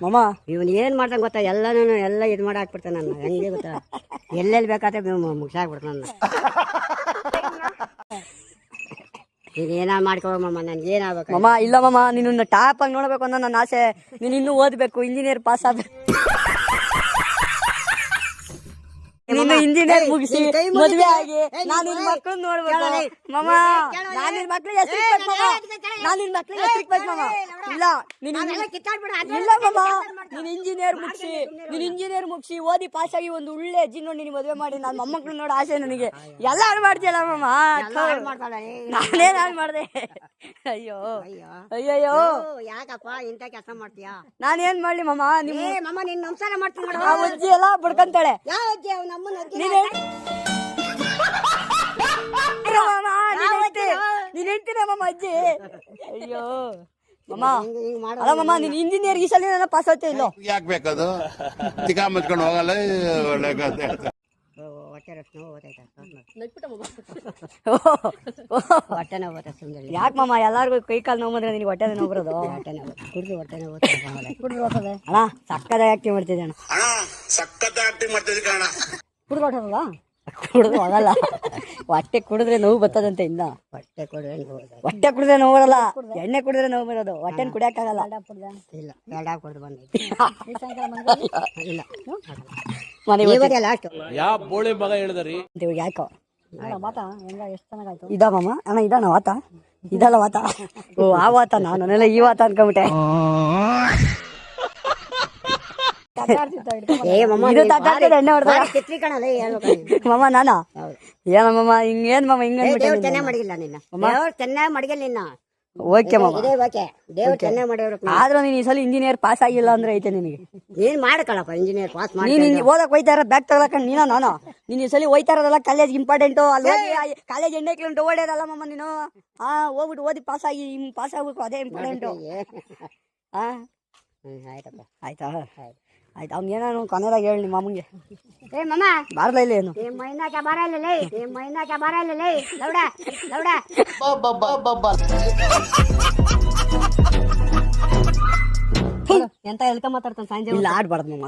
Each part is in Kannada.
ಮಾಮ ಇವನು ಏನು ಮಾಡ್ತಾನೆ ಗೊತ್ತಾ, ಎಲ್ಲ ಇದು ಮಾಡಿ ಹಾಕ್ಬಿಡ್ತಾನೆ ನನ್ನ. ಹೆಂಗೆ ಗೊತ್ತಾ, ಎಲ್ಲೆಲ್ಲಿ ಬೇಕಾದ್ರೆ ಮುಗಿಸಾಕ್ಬಿಡ್ತಾನೆ ನನ್ನ. ನೀನು ಏನಾರು ಮಾಡ್ಕೋ ಮಾಮ, ನನ್ಗೆ ಏನಾಗಬೇಕು ಮಾಮ. ಇಲ್ಲ ಮಾಮ, ನೀನು ಟಾಪ್ ಆಗಿ ನೋಡ್ಬೇಕು ಅನ್ನೋ ನನ್ನ ಆಸೆ. ನೀನು ಇನ್ನೂ ಓದ್ಬೇಕು, ಇಂಜಿನಿಯರ್ ಪಾಸ್ ಆಗ್ಬೇಕು. ನೀನು ಇಂಜಿನಿಯರ್ ಮುಗಿಸಿ ಮದುವೆ ಆಗಿ ನಾನು ನಿನ್ ಮಕ್ಳು ನೋಡ್ಬೇಕು ಮಾಮ. ನಾನು ನಿನ್ ಮಕ್ಳಿಗೆ ಹೆಸರಿಕ್ಬೇಕು ಮಾಮ. ನಾನು ನಿನ್ ಮಕ್ಳಿಗೆ ಹೆಸರಿಕ್ಬೇಕು ಮಾಮ. ಇಲ್ಲ ಇಲ್ಲ ಮಾಮ, ನೀನ್ ಇಂಜಿನಿಯರ್ ಮುಗಿಸಿ ಓದಿ ಪಾಸ್ ಆಗಿ ಒಂದು ಒಳ್ಳೆ ಅಜ್ಜಿ ನೋಡಿ ನಿನ್ ಮದುವೆ ಮಾಡಿ ನನ್ನ ಮೊಮ್ಮಕ್ಳು ನೋಡೋ ಆಸೆ ನನಗೆ. ಎಲ್ಲ ಹಾಳು ಮಾಡ್ತೀಯಲ್ಲ ಮಾಮ. ನಾನೇನ್ ಹಾಳು ಮಾಡ್ದೆ? ಅಯ್ಯೋ ಅಯ್ಯೋ ಯಾಕಪ್ಪ ಇಂಥ ಕೆಲಸ ಮಾಡ್ತೀಯಾ? ನಾನೇನ್ ಮಾಡ್ಲಿ ಮಾಮ? ಮಾಮ ನಿನ್ ನಮಸ್ಕಾರ ಮಾಡ್ತೀನಿ. ಆ ಅಜ್ಜಿ ಎಲ್ಲ ಬಡ್ಕಂತಾಳೆ. ಯಾವ ಅಜ್ಜಿ? ಅವ್ನ ಅಮ್ಮನ ಅಜ್ಜಿ. ನೀನ್ ಹೇಳ್ತೀನ ಮಾಮ ಅಜ್ಜಿ? ಅಯ್ಯೋ ಮಾಮ. ಅಲ್ಲ ಮಾಮ, ನೀನ್ ಇಂಜಿನಿಯರ್ ಈ ಸಲ ನನ್ನ ಪಾಸ್ ಆಗ್ತೇ ಇಲ್ಲೋ? ಯಾಕೆ ಬೇಕದು? ತಿಕಾ ಮುಚ್ಕೊಂಡು ಹೋಗಲ್ಲ. ಹೊಟ್ಟೆ ನೋವು ಬರುತ್ತೆ ಸುಂದರಿ. ಯಾಕೆ ಮಾಮ ಎಲ್ಲಾರ್ಗು ಕೈ ಕಾಲು ನೋವು ಬಂದ್ರೆ ನಿನಗೆ ಹೊಟ್ಟೆ ನೋವು ಬರೋದು? ಹೊಟ್ಟೆ ನೋವು ಕುಡಿದು ಹೋಗ್ತದೆ. ಅಣ್ಣ ಸಕ್ಕದ ಆಕ್ಟಿಂಗ್ ಮಾಡ್ತಿದ್ದೆ ಅಣ್ಣ. ಸಖತ್ ಆಕ್ಟಿಂಗ್ ಮಾಡ್ತಿದ್ದೆ ಕಣ. ಕುಡಿದು ಹೊಟ್ಟದಲ್ಲ? ಕುಡಿದು ಹೋಗಲ್ಲ. ಹೊಟ್ಟೆ ಕುಡಿದ್ರೆ ನೋವು ಬರ್ತದಂತೆ. ಇನ್ನ ಹೊಟ್ಟೆ ಕುಡಿದ್ರೆ ನೋವು ಬರಲ್ಲ, ಎಣ್ಣೆ ಕುಡಿದ್ರೆ ನೋವು ಬರೋದು. ಹೊಟ್ಟೆನ್ ಕುಡಿಯಕ್ಕಾಗಲ್ಲ. ಇಲ್ಲ, ಎರಡಾ ಕುಡಿದು ಬಂದ. ಇಲ್ಲ ಯಾವ ಬೋಳಿ ಮಗ ಹೇಳಿದ್ರಿ? ಯಾಕೋ ಇದ ಮಾಮ? ಅಣ್ಣ ಇದಾನ ವಾತ? ಇದಲ್ಲ ವಾತ? ಓ ಆ ವಾತ. ನಾನೆಲ್ಲ ಈ ವಾತ ಅನ್ಕೊಂಬಿಟ್ಟೆ. ಮಾಮ ನಾನಾ? ಏನ ಮಾಮ ಹಿಂಗೇನ್ ಮಾಮ ಹಿಂಗ? ಚೆನ್ನಾಗಿ ಮಡಗಿಲ್ಲ ನಿನ್ನ, ಚೆನ್ನಾಗಿ ಮಡಗಿಲ್ಲ ನಿನ್ನ. ಓಕೆ ಮಾಮ, ದೇವ್ರು ಚೆನ್ನಾಗಿ ಮಾಡ್ಯವ್ರ. ಆದ್ರೂ ನೀನ್ ಈ ಸಲ ಇಂಜಿನಿಯರ್ ಪಾಸ್ ಆಗಿಲ್ಲ ಅಂದ್ರೆ ಐತೆ ನಿನಗೆ. ನೀನ್ ಮಾಡ್ಕೊಳಪ್ಪ ಇಂಜಿನಿಯರ್ ಪಾಸ್ ಮಾಡಿ. ನೀನ್ ಓದಕ್ ಹೋಯ್ತಾ ಇರೋ ಬ್ಯಾಗ್ ತಗೊಳಕ ನೀನ ನಾನು? ನೀನ್ ಈ ಸಲ ಹೋಯ್ತಾ ಇರೋದಲ್ಲ ಕಾಲೇಜ್ ಇಂಪಾರ್ಟೆಂಟು. ಅಲ್ಲಿ ಕಾಲೇಜ್ ಎಣ್ಣೆ ಕಿಲೋಮೀಟರ್ ಓಡೋದಲ್ಲ ಮಾಮ ನೀನು. ಹೋಗ್ಬಿಟ್ಟು ಓದಿ ಪಾಸ್ ಆಗ್ಬೇಕು, ಅದೇ ಇಂಪಾರ್ಟೆಂಟು. ಆಯ್ತಪ್ಪ, ಆಯ್ತಾ? ಆಯ್ತು. ಅವ್ನ ಏನಾನು ಕನ್ನಡದಾಗ ಹೇಳಿ ನಿಮ್ಮ ಮಾಮಂಗೆ. ಏ ಮಾಮ ಬಾರ್ಲ ಇಲ್ಲ ಏನು? ಮೈನಾಕ ಬರಲ್ಲ ಲೌಡ ಎಂತ ಎಲ್ಕ ಮಾತಾಡ್ತಾನೆ ಸಂಜೆ. ಇಲ್ಲ ಆಡ್ಬಾರ್ದು ಮಾಮ,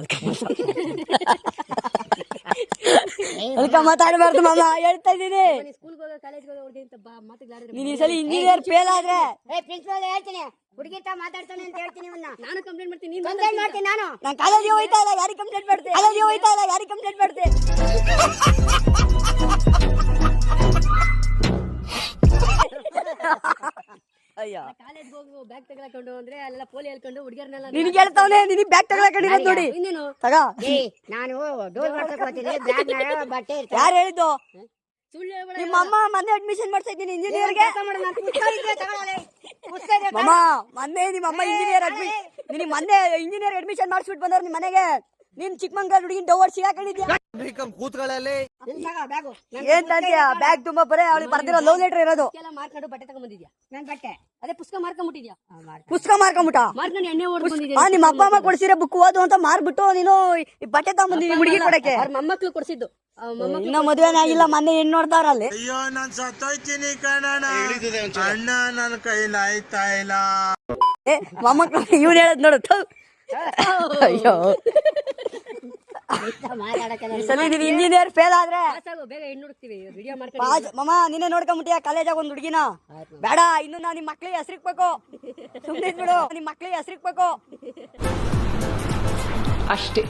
ಅದಕ್ಕೆ ಮಾತಾಡಬಾರ್ದು ಮಾಮ. ಹೇಳ್ತಾ ಇದ್ದೀನಿ, ನೀನ್ ಈ ಸಲ ಇಂಜಿನಿಯರ್ ಫೇಲ್ ಆದ್ರೆ ಪ್ರಿನ್ಸಿಪಲ್ ಹೇಳ್ತೀನಿ, ಹುಡುಗಿತ ಮಾತಾಡ್ತಾನೆ ಅಂತ ಹೇಳ್ತೀನಿ. ನಾನು ಕಂಪ್ಲೇಂಟ್ ಮಾಡ್ತೀನಿ. ನಾನು ಕಾಲೇಜಿಗೆ ಹೋಯ್ತಾ ಇಲ್ಲ, ಯಾರಿಗೆ ಕಂಪ್ಲೇಂಟ್ ಮಾಡ್ತೆ? ಅಯ್ಯೋ, ಕಾಲೇಜ್ ಹೋಗು ಬ್ಯಾಗ್ ತಗೊಳಕೊಂಡು ಅಂದ್ರೆ ಅಲ್ಲೆಲ್ಲ ಪೋಲಿ ಹೇಳ್ಕೊಂಡು ಹುಡುಗಿಯರ್ನೆಲ್ಲ ನಿನಗೆ ಹೇಳ್ತಾವನೆ. ನಿನಗೆ ಬ್ಯಾಗ್ ತಗೊಳಕೊಂಡಿರೋದು ನೋಡಿ. ಇನ್ನೇನು ತಗ. ನಾನು ಡೋರ್ ಮಾಡ್ಸಕ್ ಹೋಗ್ತೀನಿ, ಬ್ಯಾಗ್ ಬಟ್ಟೆ ಯಾರು ಹೇಳಿದ್ದು? ಸುಳ್ಳು ಹೇಳ್ಬೇಡ. ನಿಮ್ಮ ಅಮ್ಮ ಮೊನ್ನೆ ಅಡ್ಮಿಷನ್ ಮಾಡ್ತಾ ಇದ್ದೀನಿ ಇಂಜಿನಿಯರ್ಗೆ. ಮಾಮ ಮೊನ್ನೆ ನಿಮ್ಮ ಅಮ್ಮ ನಿನಗೆ ಮೊನ್ನೆ ಇಂಜಿನಿಯರ್ ಅಡ್ಮಿಷನ್ ಮಾಡಿಸ್ಬಿಟ್ಟು ಬಂದವ್ರು ನಿಮ್ಮ ಮನೆಗೆ. ನೀನ್ ಚಿಕ್ಕಮಂಗ್ಳೂರ್ ಹುಡುಗಿನ ಡೋವರ್ ಸಿಗಾಕೊಂಡಿದ್ಯಾ? ಕೂತ್ಗಳಲ್ಲಿ ಏನ್ ತಂದ್ಯಾ? ಬ್ಯಾಗ್ ತುಂಬಾ ಬರೇ ಅವಳಿಗೆ ಬರ್ದಿರೋ ಲವ್ ಲೆಟರ್ ಇರೋದು. ಮಾರ್ಕೊಂಡು ಬಟ್ಟೆ ತಗೊಂಡ್ಬಂದಿದ್ಯಾ? ನನ್ ಬಟ್ಟೆ ಅದೇ ಪುಸ್ತಕ ಮಾರ್ಕೊಂಡ್ಬಿಟ್ಟಿದ್ಯಾ? ಪುಸ್ತಕ ಮಾರ್ಕೊಂಬಿಟ್ಟ? ಮಾರ್ಕೊಂಡು ಎಣ್ಣೆ ಓಡ್ಕೊಂಡಿದ್ಯಾ? ನಿಮ್ಮ ಅಪ್ಪ ಅಮ್ಮ ಕೊಡ್ಸಿರೋ ಬುಕ್ ಓದು ಅಂತ ಮಾರ್ಬಿಟ್ಟು ನೀನು ಈ ಬಟ್ಟೆ ತಗೊಂಡ್ಬಂದಿದ್ದೀನಿ ಹುಡುಗಿ ಕೊಡಕ್ಕೆ. ಅವ್ರ ಮೊಮ್ಮಕ್ಳು ಕೊಡ್ಸಿದ್ದು. ಇನ್ನ ಮದುವೆನೇ ಆಗಿಲ್ಲ, ಮೊನ್ನೆ ಹೆಣ್ಣು ನೋಡ್ತಾರಲ್ಲಿ. ಅಯ್ಯೋ ನಾನ್ ಸತ್ತೋಯ್ತೀನಿ ಕಣಣ್ಣ, ಅಣ್ಣ ನನ್ನ ಕೈಲಿ ಆಯ್ತಾ ಇಲ್ಲ. ಮೊಮ್ಮಕ್ಳು ಇವ್ನು ಹೇಳದ್ ನೋಡು. ಅಯ್ಯೋ, ಸರಿ ನೀನ್ ಇಂಜಿನಿಯರ್ ಫೇಲ್ ಆದ್ರೆ ಬೇಗ ಹೆಣ್ಣು ಹುಡುಕ್ತಿವಿ, ವಿಡಿಯೋ ಮಾಮ ನೀನೇ ನೋಡ್ಕೊಂಬಿಟ್ಟಿಯ ಕಾಲೇಜಾಗ ಒಂದ್ ಹುಡುಗಿನ? ಬೇಡ, ಇನ್ನು ನಾ ನಿಮ್ ಮಕ್ಳಿಗೆ ಹೆಸರಿಕ್ಬೇಕು. ಸುಮ್ಮನೆ ಬಿಡು, ನಿಮ್ ಮಕ್ಳಿಗೆ ಹೆಸರಿಕ್ಬೇಕು ಅಷ್ಟೇ.